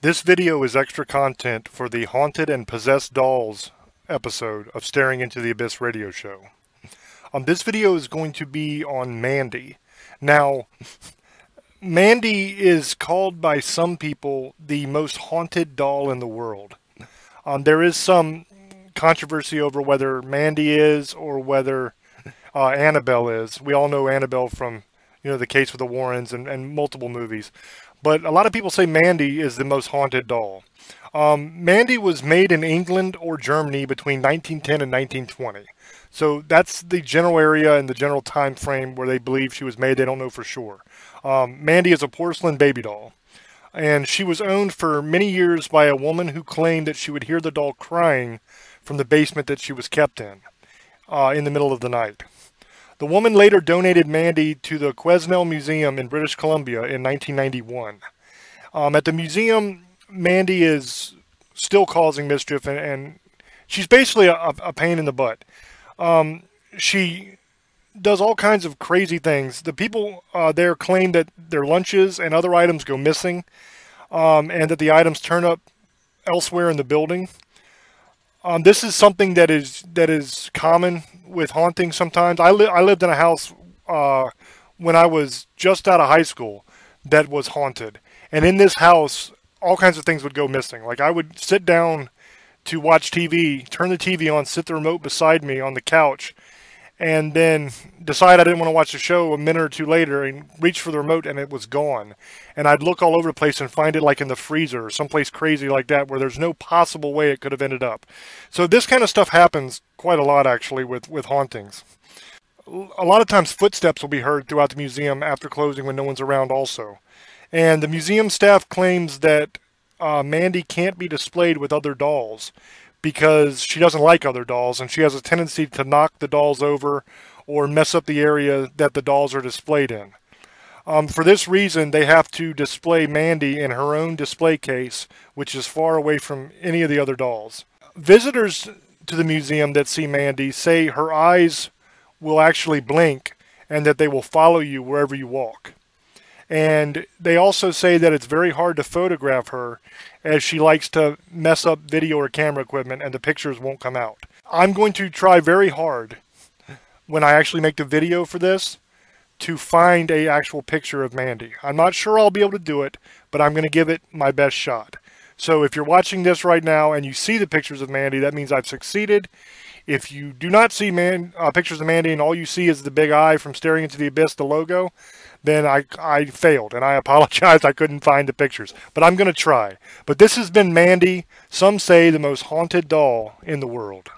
This video is extra content for the Haunted and Possessed Dolls episode of Staring into the Abyss radio show. This video is going to be on Mandy. Now, Mandy is called by some people the most haunted doll in the world. There is some controversy over whether Mandy is or whether Annabelle is. We all know Annabelle from the case with the Warrens and multiple movies. But a lot of people say Mandy is the most haunted doll. Mandy was made in England or Germany between 1910 and 1920. So that's the general area and the general time frame where they believe she was made. They don't know for sure. Mandy is a porcelain baby doll. And she was owned for many years by a woman who claimed that she would hear the doll crying from the basement that she was kept in the middle of the night. The woman later donated Mandy to the Quesnel Museum in British Columbia in 1991. At the museum, Mandy is still causing mischief, and she's basically a pain in the butt. She does all kinds of crazy things. The people there claim that their lunches and other items go missing, and that the items turn up elsewhere in the building. This is something that is common with haunting sometimes. I lived in a house when I was just out of high school that was haunted. And in this house, all kinds of things would go missing. Like I would sit down to watch TV, turn the TV on, sit the remote beside me on the couch, and then decide I didn't want to watch the show a minute or two later and reach for the remote and it was gone. And I'd look all over the place and find it like in the freezer or someplace crazy like that where there's no possible way it could have ended up. So this kind of stuff happens quite a lot actually with hauntings. A lot of times footsteps will be heard throughout the museum after closing when no one's around also. And the museum staff claims that Mandy can't be displayed with other dolls because she doesn't like other dolls and she has a tendency to knock the dolls over or mess up the area that the dolls are displayed in. For this reason, they have to display Mandy in her own display case, which is far away from any of the other dolls. Visitors to the museum that see Mandy say her eyes will actually blink and that they will follow you wherever you walk. And they also say that it's very hard to photograph her as she likes to mess up video or camera equipment and the pictures won't come out. I'm going to try very hard when I actually make the video for this to find an actual picture of Mandy. I'm not sure I'll be able to do it, but I'm going to give it my best shot. So if you're watching this right now and you see the pictures of Mandy, that means I've succeeded. If you do not see pictures of Mandy and all you see is the big eye from Staring into the Abyss, the logo, then I failed, and I apologize I couldn't find the pictures. But I'm going to try. But this has been Mandy, some say the most haunted doll in the world.